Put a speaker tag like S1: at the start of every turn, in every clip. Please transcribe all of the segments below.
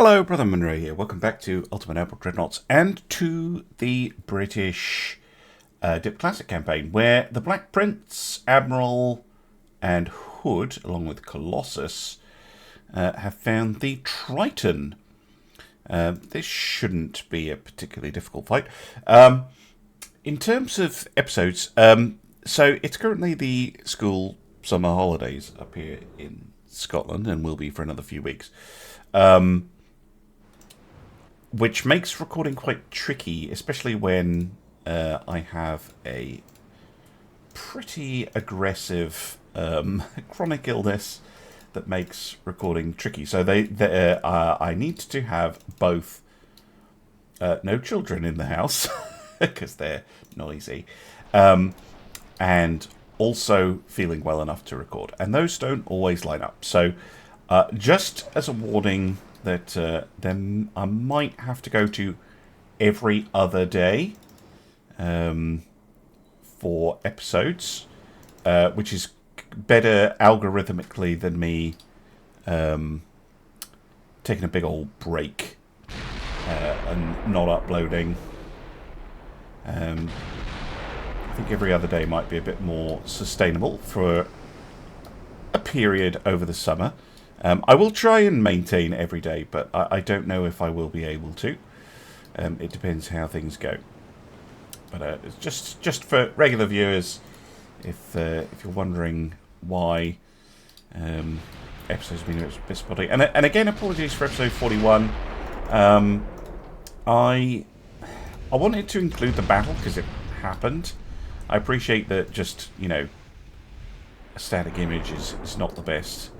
S1: Hello, Brother Monroe here. Welcome back to Ultimate Airport Dreadnoughts and to the British Dip Classic campaign, where the Black Prince, Admiral, and Hood, along with Colossus, have found the Triton. This shouldn't be a particularly difficult fight. In terms of episodes, so it's currently the school summer holidays up here in Scotland, and will be for another few weeks. Which makes recording quite tricky, especially when I have a pretty aggressive chronic illness that makes recording tricky. So I need to have both no children in the house, because they're noisy, and also feeling well enough to record. And those don't always line up. So just as a warning that then I might have to go to every other day for episodes, which is better algorithmically than me taking a big old break and not uploading. I think every other day might be a bit more sustainable for a period over the summer. I will try and maintain every day, but I don't know if I will be able to. It depends how things go. But it's just for regular viewers, if you're wondering why episodes have been a bit spotty. And again, apologies for episode 41. I wanted to include the battle because it happened. I appreciate that just, you know, a static image is not the best.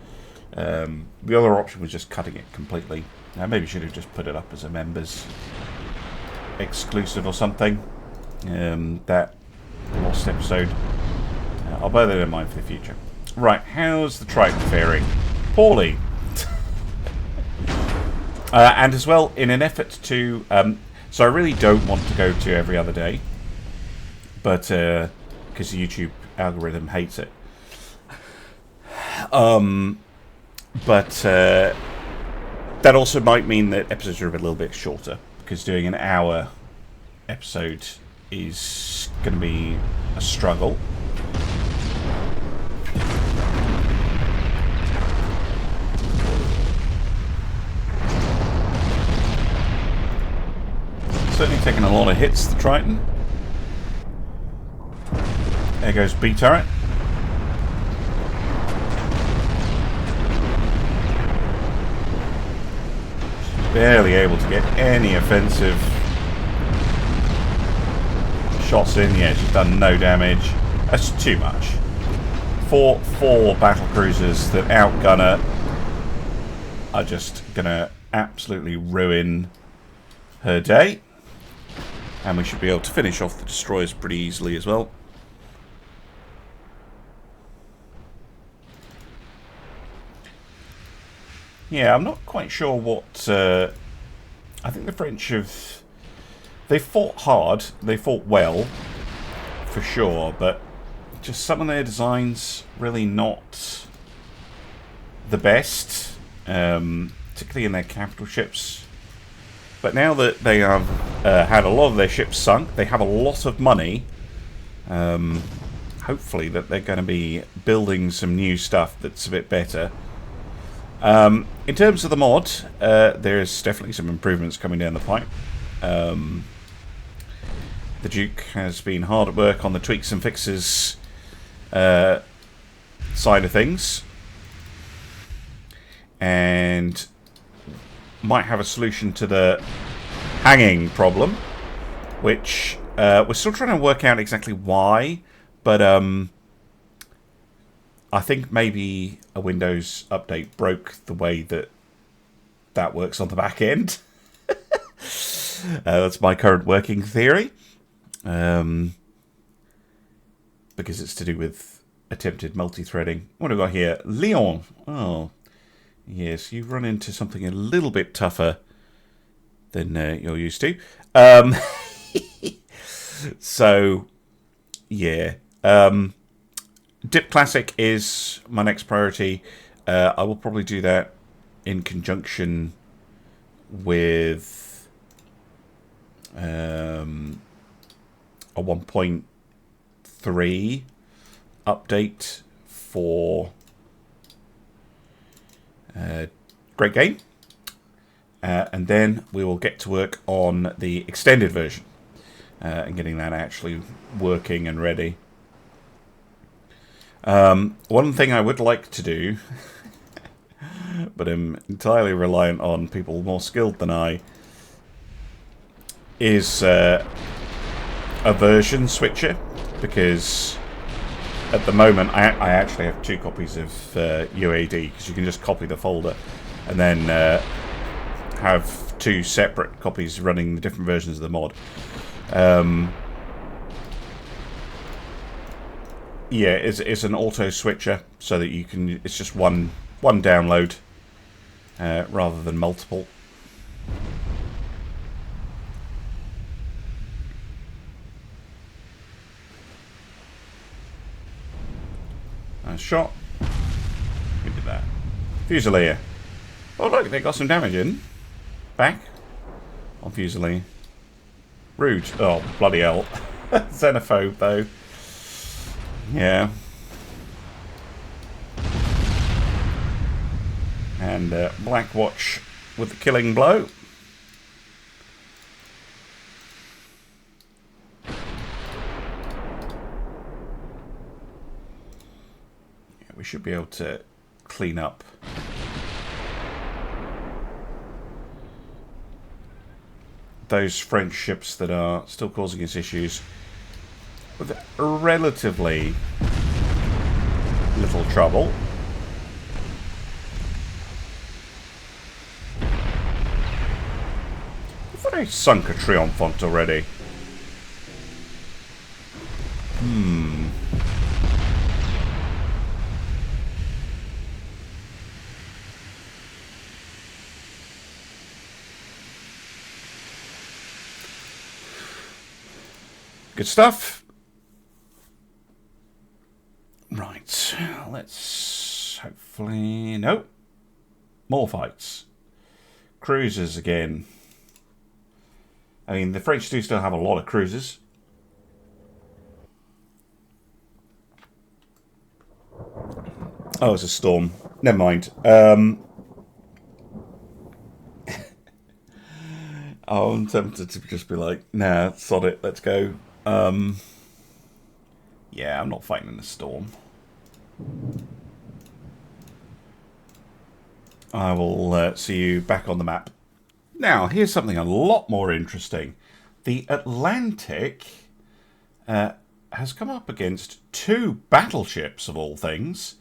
S1: The other option was just cutting it completely. I maybe should have just put it up as a members exclusive or something. That lost episode. I'll bear that in mind for the future. Right, how's the Triton faring? Poorly. And as well, in an effort to... so I really don't want to go to every other day. But, because the YouTube algorithm hates it. But that also might mean that episodes are a little bit shorter, because doing an hour episode is going to be a struggle. Certainly taking a lot of hits, the Triton. There goes B turret. Barely able to get any offensive shots in. Yeah, she's done no damage. That's too much. Four battle cruisers that outgun her are just gonna absolutely ruin her day. And we should be able to finish off the destroyers pretty easily as well. Yeah, I'm not quite sure what... I think the French have... They fought hard. They fought well, for sure. But just some of their designs really not the best. Particularly in their capital ships. But now that they have had a lot of their ships sunk, they have a lot of money. Hopefully that they're going to be building some new stuff that's a bit better. In terms of the mod, there's definitely some improvements coming down the pipe. The Duke has been hard at work on the tweaks and fixes side of things, and might have a solution to the hanging problem, which we're still trying to work out exactly why, but I think maybe a Windows update broke the way that works on the back end. That's my current working theory. Because it's to do with attempted multi-threading. What have we got here? Leon. Oh, yes, you've run into something a little bit tougher than you're used to. So, yeah. Dip Classic is my next priority. I will probably do that in conjunction with a 1.3 update for Great Game. And then we will get to work on the extended version and getting that actually working and ready. One thing I would like to do, but I'm entirely reliant on people more skilled than I, is a version switcher, because at the moment I actually have 2 copies of UAD, because you can just copy the folder and then have 2 separate copies running the different versions of the mod. Yeah, it's an auto switcher, so that you can. It's just one download rather than multiple. Nice shot. We did that. Fusilier. Oh look, they got some damage in. Back on Fusilier. Rude. Oh bloody hell. Xenophobe though. Yeah. And Blackwatch with the killing blow. Yeah, we should be able to clean up those French ships that are still causing us issues with relatively little trouble. I thought I sunk a Triomphant already. Good stuff. Right, let's hopefully... Nope. More fights. Cruisers again. I mean, the French do still have a lot of cruisers. Oh, it's a storm. Never mind. I'm tempted to just be like, nah, sod it, let's go. Yeah, I'm not fighting in a storm. I will see you back on the map. Now, here's something a lot more interesting. The Atlantic has come up against 2 battleships, of all things,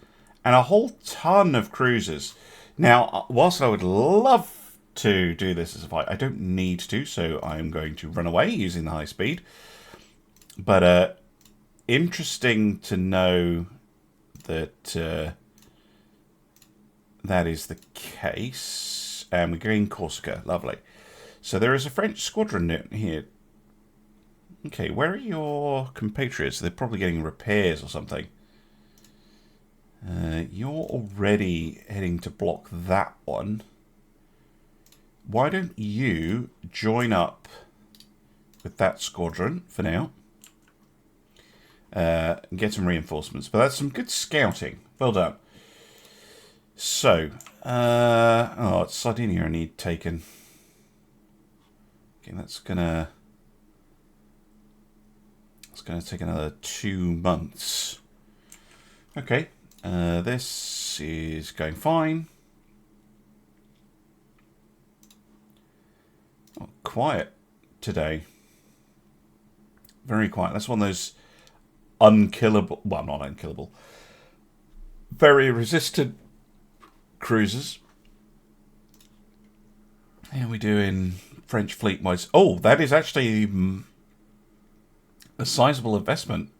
S1: and a whole ton of cruisers. Now, whilst I would love to do this as a fight, I don't need to, so I'm going to run away using the high speed. But interesting to know that that is the case. And we're going Corsica. Lovely. So there is a French squadron here. Okay, where are your compatriots? They're probably getting repairs or something. You're already heading to block that one. Why don't you join up with that squadron for now? And get some reinforcements. But that's some good scouting. Well done. So, oh, it's Szidonya I need taken. Okay, that's gonna take another 2 months. Okay, this is going fine. Oh, quiet today. Very quiet. That's one of those unkillable, well, not unkillable, very resistant cruisers. How are we doing French fleet wise? Oh, that is actually a sizable investment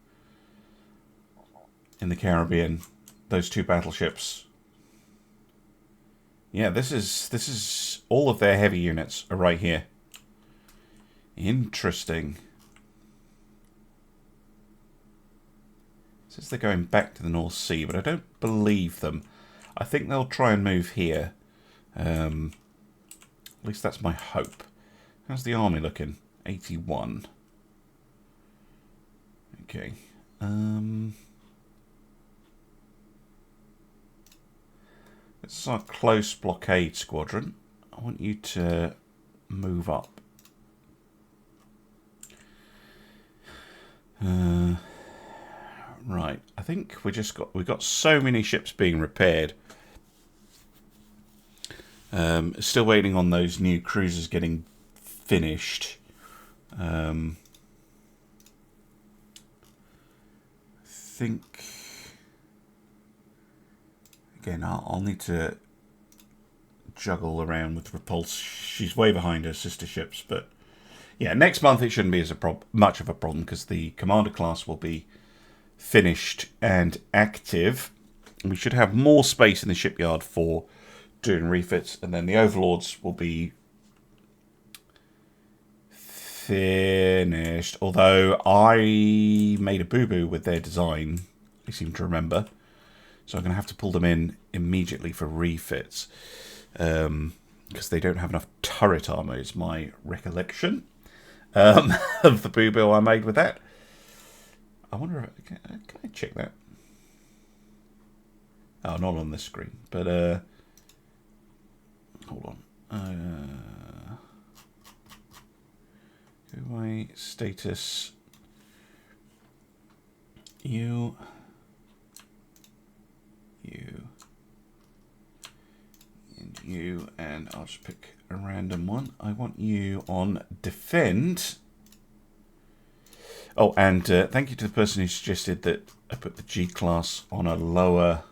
S1: in the Caribbean. Those 2 battleships. Yeah, this is all of their heavy units are right here. Interesting. Says they're going back to the North Sea, but I don't believe them. I think they'll try and move here. At least that's my hope. How's the army looking? 81. Okay. This is our close blockade squadron. I want you to move up. Right. I think we've got so many ships being repaired. Still waiting on those new cruisers getting finished. I think again I'll need to juggle around with Repulse. She's way behind her sister ships, but yeah, next month it shouldn't be as much of a problem because the commander class will be finished and active. We should have more space in the shipyard for doing refits, and then the overlords will be finished. Although I made a boo-boo with their design, I seem to remember, so I'm going to have to pull them in immediately for refits because they don't have enough turret armor, is my recollection of the boo-boo I made with that. I wonder if can I check that? Oh, not on this screen, but hold on. Go away, status. You, and you, and I'll just pick a random one. I want you on defend. Oh, and thank you to the person who suggested that I put the G class on a lower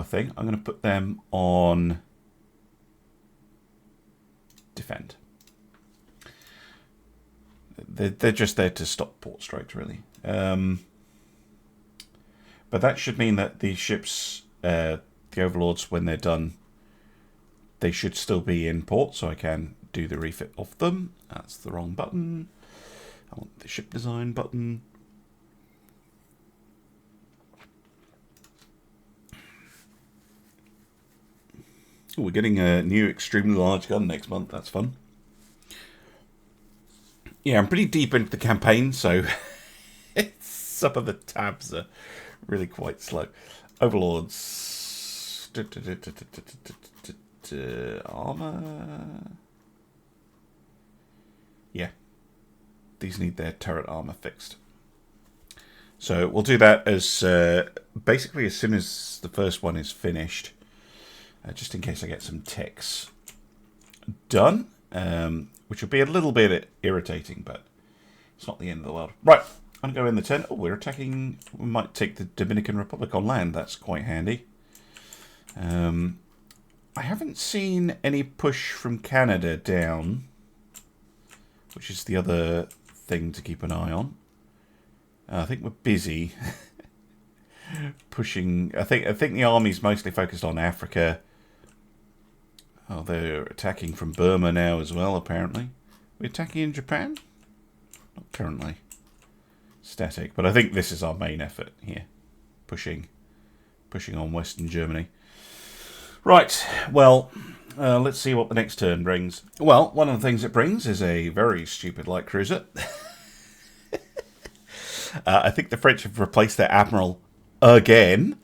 S1: thing. I'm going to put them on defend. They're just there to stop port strikes, really. But that should mean that the ships, the overlords, when they're done, they should still be in port, so I can do the refit of them. That's the wrong button. I want the ship design button. Ooh, we're getting a new extremely large gun next month. That's fun. Yeah, I'm pretty deep into the campaign, so some of the tabs are really quite slow. Overlords. Armor. Yeah. These need their turret armor fixed. So we'll do that as basically as soon as the first one is finished. Just in case I get some ticks done. Which will be a little bit irritating, but it's not the end of the world. Right, I'm going to go in the tent. Oh, we're attacking. We might take the Dominican Republic on land. That's quite handy. I haven't seen any push from Canada down, which is the other thing to keep an eye on. I think we're busy pushing. I think the army's mostly focused on Africa. Oh, they're attacking from Burma now as well, apparently. We're attacking in Japan? Not currently. Static. But I think this is our main effort here. Pushing on Western Germany. Right. Well, let's see what the next turn brings. Well, one of the things it brings is a very stupid light cruiser. I think the French have replaced their admiral again.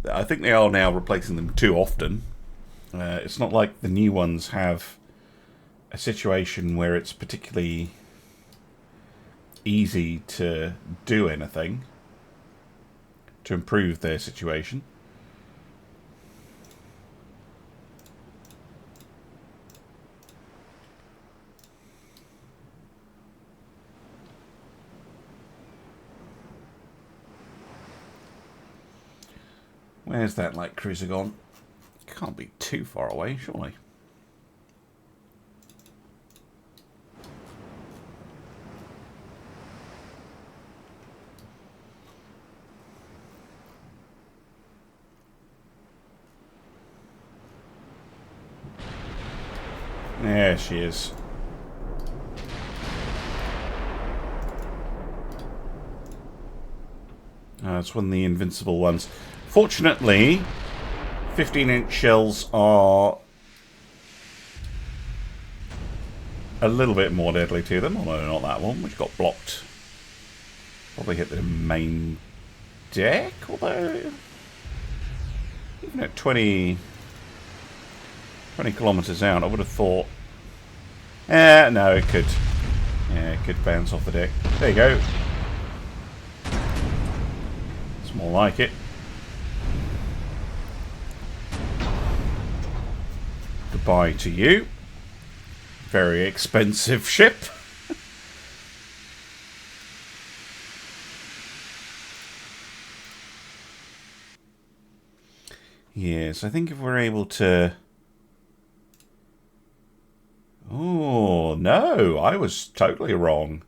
S1: I think they are now replacing them too often. It's not like the new ones have a situation where it's particularly easy to do anything to improve their situation. Where's that light cruiser gone? Can't be too far away, surely. There she is. It's one of the invincible ones. Fortunately 15-inch shells are a little bit more deadly to them, although not that one, which got blocked. Probably hit the main deck, although even at 20 kilometers out, I would have thought, no, it could, yeah, it could bounce off the deck. There you go. It's more like it. Goodbye to you. Very expensive ship. Yes, I think if we're able to... Oh, no, I was totally wrong.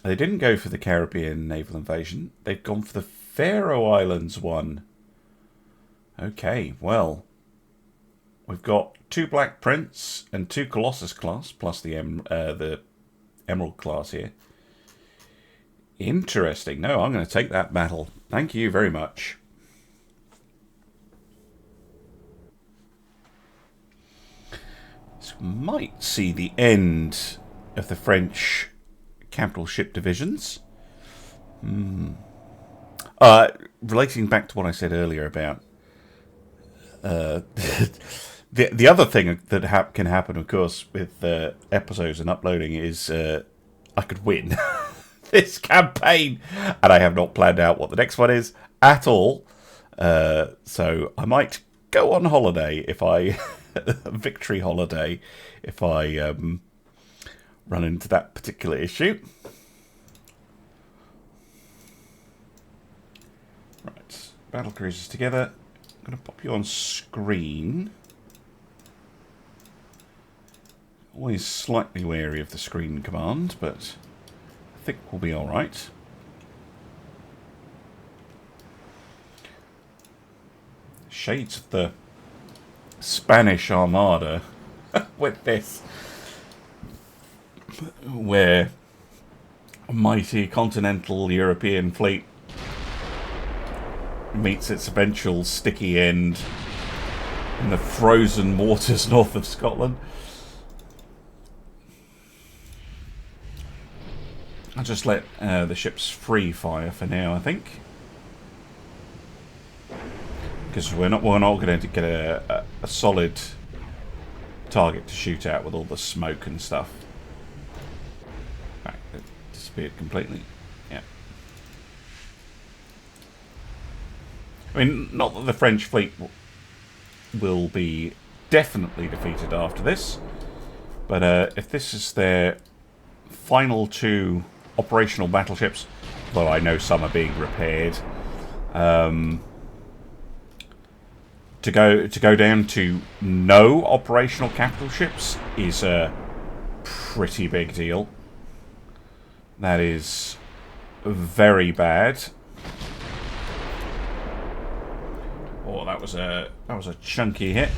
S1: They didn't go for the Caribbean naval invasion. They've gone for the Faroe Islands one. Okay, well, we've got 2 Black Prince and 2 Colossus class, plus the Emerald class here. Interesting. No, I'm going to take that battle. Thank you very much. This might see the end of the French capital ship divisions. Relating back to what I said earlier about the other thing that can happen, of course, with episodes and uploading is I could win this campaign, and I have not planned out what the next one is at all. So I might go on holiday if I victory holiday if I run into that particular issue. Right, battle cruisers together. I'm going to pop you on screen. Always slightly wary of the screen command, but I think we'll be alright. Shades of the Spanish Armada with this, where a mighty continental European fleet meets its eventual sticky end in the frozen waters north of Scotland. I'll just let the ships free fire for now, I think, because we're not going to get a solid target to shoot at with all the smoke and stuff. Right, it disappeared completely. Yeah. I mean, not that the French fleet will be definitely defeated after this, but if this is their final 2 operational battleships, well, I know some are being repaired, to go down to no operational capital ships is a pretty big deal. That is very bad. Oh, that was a chunky hit.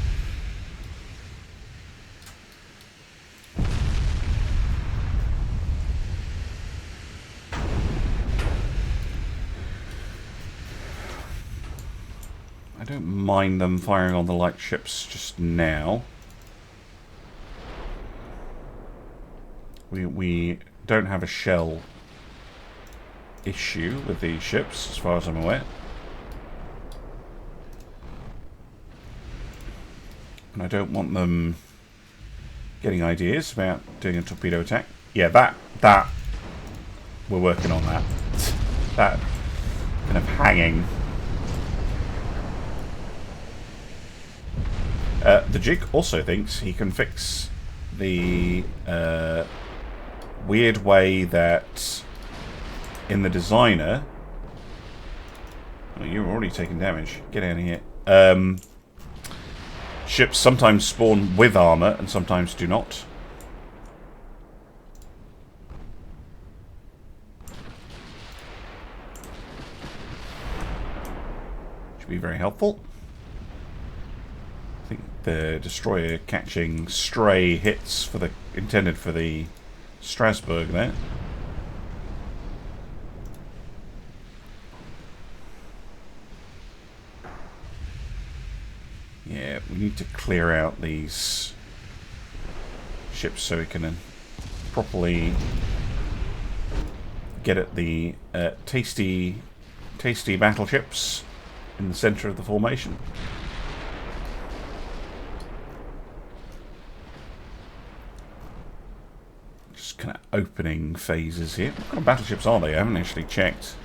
S1: I don't mind them firing on the light ships just now. We don't have a shell issue with these ships, as far as I'm aware. And I don't want them getting ideas about doing a torpedo attack. Yeah, that we're working on that. That kind of hanging. The Duke also thinks he can fix the weird way that in the designer... Oh, you're already taking damage. Get out of here. Ships sometimes spawn with armor and sometimes do not. Should be very helpful. I think the destroyer catching stray hits for the intended for the Strasbourg there. Yeah, we need to clear out these ships so we can properly get at the tasty battleships in the centre of the formation. Just kind of opening phases here. What kind of battleships are they? I haven't actually checked.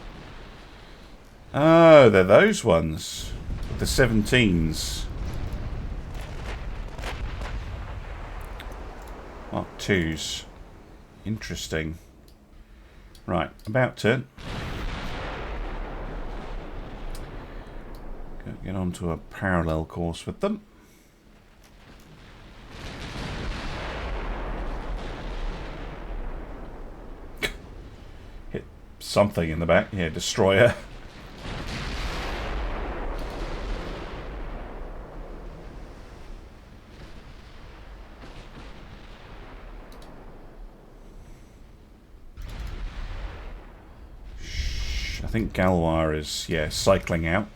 S1: Oh, they're those ones. The 17s. Mark 2s. Interesting. Right, about turn. Get onto a parallel course with them. Hit something in the back. Yeah, destroyer. I think Galwar is, yeah, cycling out.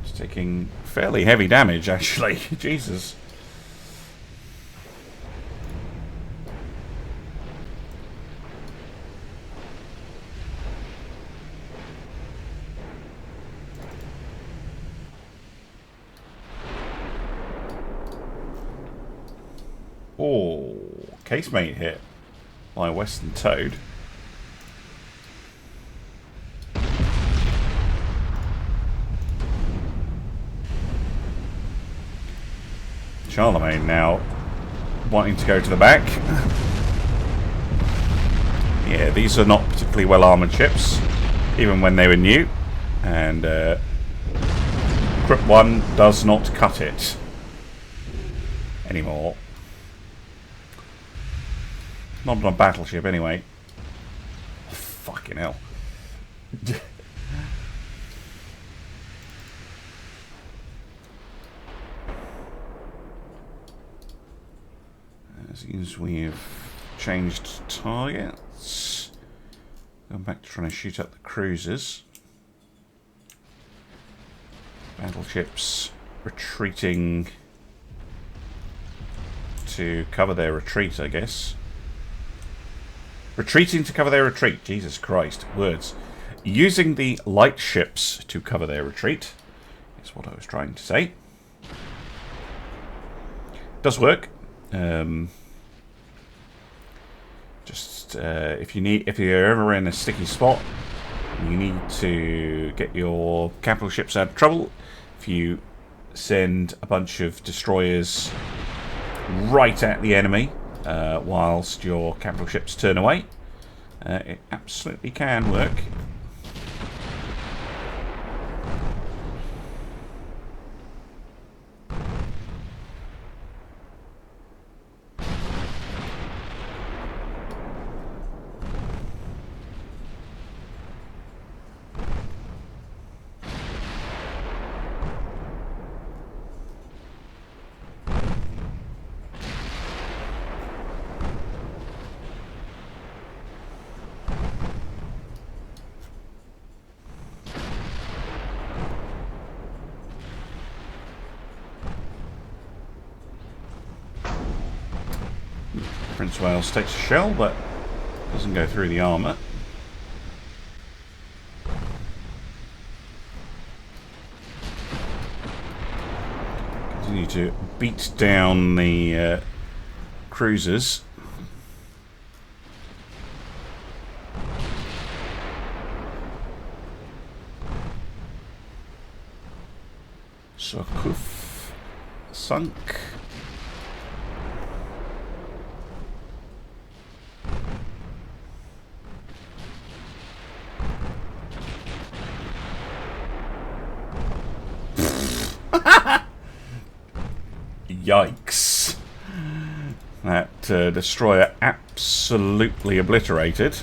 S1: It's taking fairly heavy damage, actually. Jesus. Oh, casemate hit by Western Toad. Charlemagne now wanting to go to the back. Yeah, these are not particularly well armoured ships, even when they were new. And Crypt 1 does not cut it anymore. Not on a battleship, anyway. Oh, fucking hell. Seems we've changed targets. Going back to trying to shoot at the cruisers. Battleships retreating to cover their retreat, I guess. Retreating to cover their retreat. Jesus Christ. Words. Using the light ships to cover their retreat is what I was trying to say. Does work. If you're ever in a sticky spot, you need to get your capital ships out of trouble. If you send a bunch of destroyers right at the enemy, whilst your capital ships turn away, it absolutely can work. Prince of Wales takes a shell, but doesn't go through the armour. Continue to beat down the cruisers. Sokuf sunk. Yikes. That destroyer absolutely obliterated.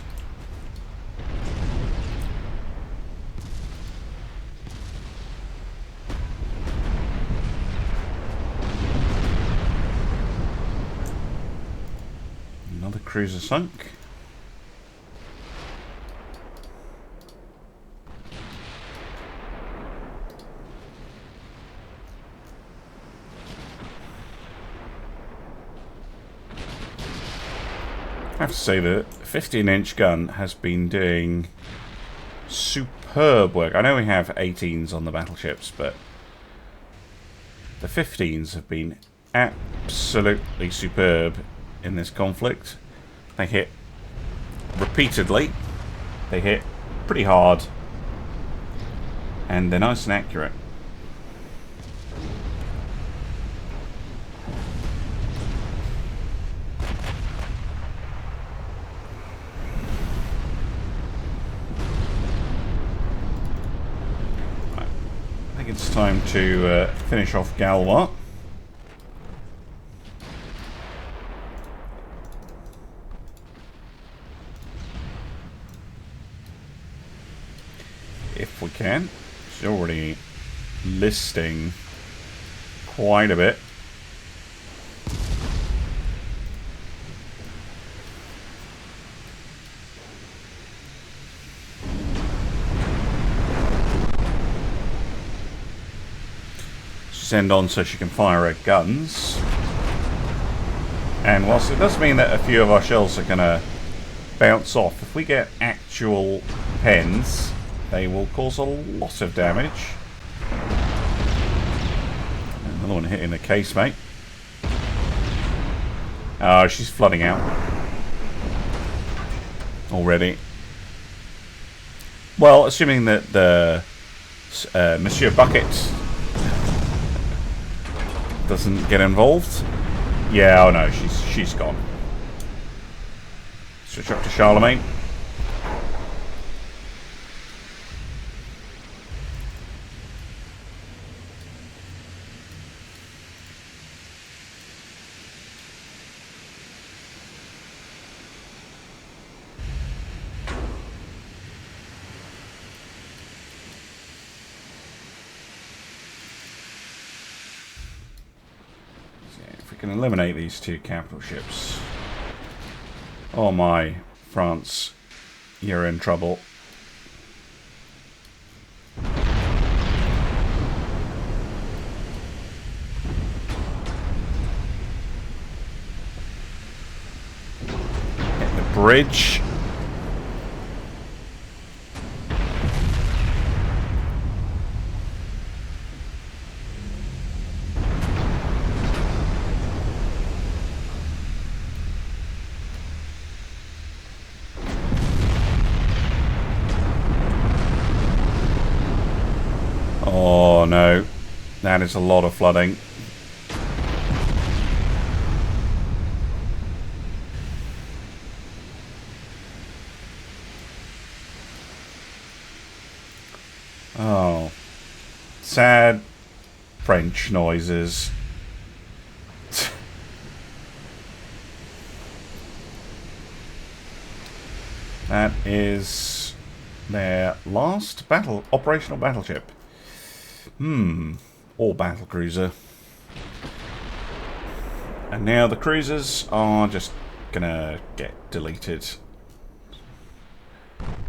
S1: Another cruiser sunk. I have to say the 15-inch gun has been doing superb work. I know we have 18s on the battleships, but the 15s have been absolutely superb in this conflict. They hit repeatedly. They hit pretty hard. And they're nice and accurate. Right. I think it's time to finish off Galwa. If we can. She's already listing quite a bit. Send on so she can fire her guns. And whilst it does mean that a few of our shells are going to bounce off, if we get actual pens, they will cause a lot of damage. Another one hitting the casemate. Oh, she's flooding out already. Well, assuming that the Monsieur Bucket doesn't get involved. Yeah, oh no, she's gone. Switch up to Charlemagne. Can eliminate these two capital ships. Oh my, France, you're in trouble. Hit the bridge. Oh no, that is a lot of flooding. Oh, sad French noises. That is their last operational battleship. Or battlecruiser. And now the cruisers are just gonna get deleted.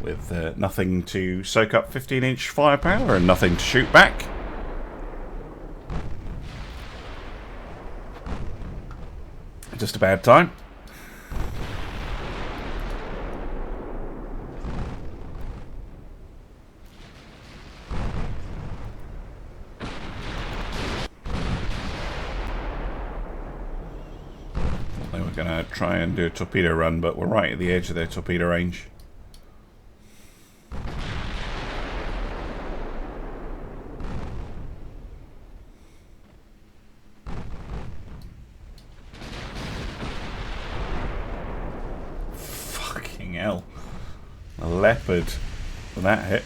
S1: With nothing to soak up 15-inch firepower and nothing to shoot back. Just a bad time. Gonna try and do a torpedo run, but we're right at the edge of their torpedo range. Fucking hell. A leopard for that hit.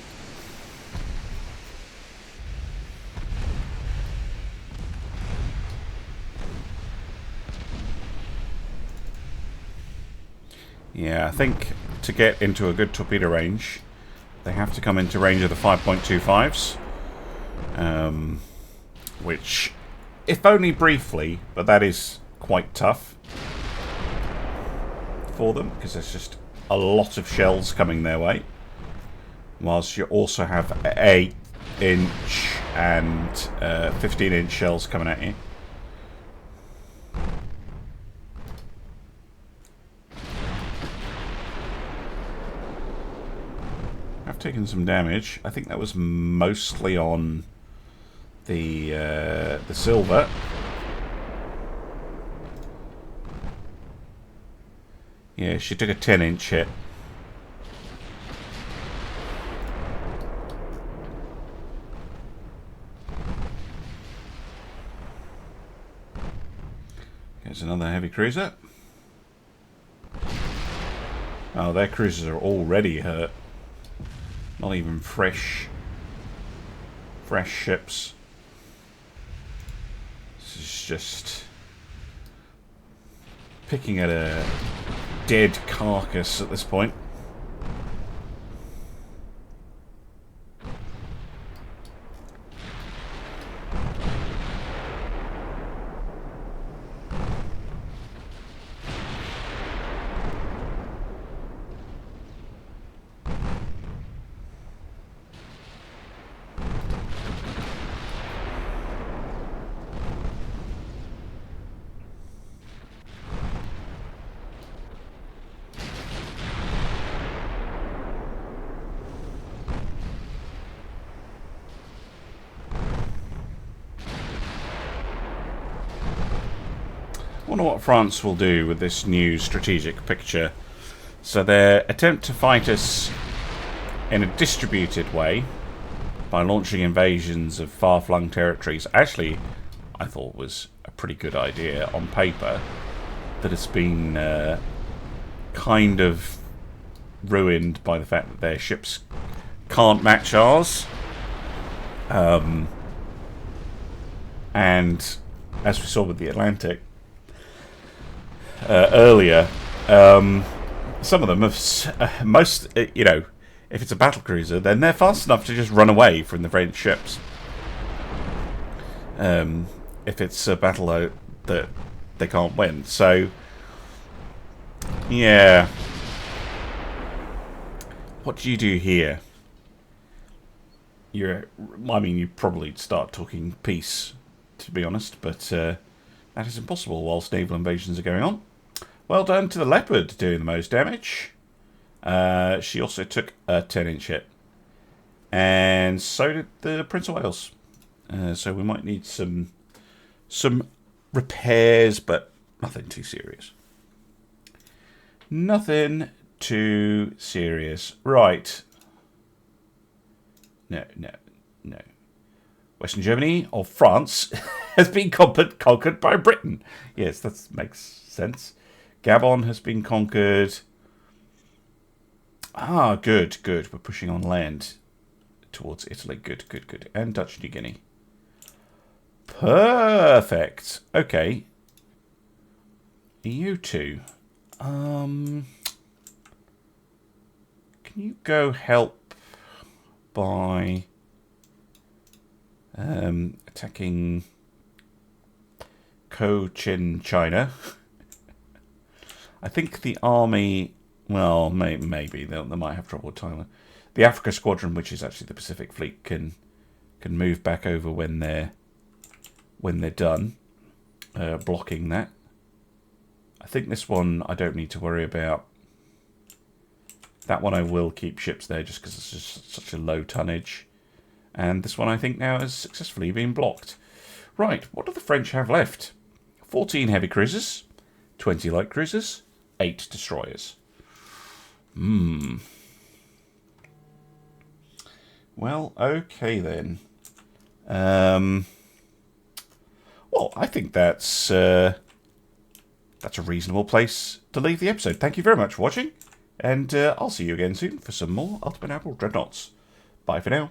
S1: Yeah, I think to get into a good torpedo range, they have to come into range of the 5.25s. Which, if only briefly, but that is quite tough for them, because there's just a lot of shells coming their way. Whilst you also have 8-inch and 15-inch shells coming at you. taken some damage. I think that was mostly on the silver. Yeah, she took a 10-inch hit. There's another heavy cruiser. Oh, their cruisers are already hurt. Not even fresh ships. This is just picking at a dead carcass at this point. I wonder what France will do with this new strategic picture. So their attempt to fight us in a distributed way by launching invasions of far-flung territories, actually I thought was a pretty good idea on paper, that has been kind of ruined by the fact that their ships can't match ours. And as we saw with the Atlantic earlier, some of them have you know, if it's a battle cruiser, then they're fast enough to just run away from the French ships. If it's a battle that they can't win, so yeah. What do you do here? I mean, you probably start talking peace, to be honest, but that is impossible whilst naval invasions are going on. Well done to the Leopard, doing the most damage. She also took a 10-inch hit. And so did the Prince of Wales. So we might need some repairs, but nothing too serious. Nothing too serious. Right. No. Western Germany, or France, has been conquered by Britain. Yes, that makes sense. Gabon has been conquered. Ah, good. We're pushing on land towards Italy. Good. And Dutch New Guinea. Perfect. Okay. You two. Can you go help by attacking Cochin, China? I think the army, well, maybe they might have trouble with Thailand. The Africa Squadron, which is actually the Pacific Fleet, can move back over when they're done blocking that. I think this one I don't need to worry about. That one I will keep ships there just because it's just such a low tonnage. And this one I think now has successfully been blocked. Right, what do the French have left? 14 heavy cruisers, 20 light cruisers, 8 destroyers. Well, okay then. Well, I think that's a reasonable place to leave the episode. Thank you very much for watching, and I'll see you again soon for some more Ultimate Admiral Dreadnoughts. Bye for now.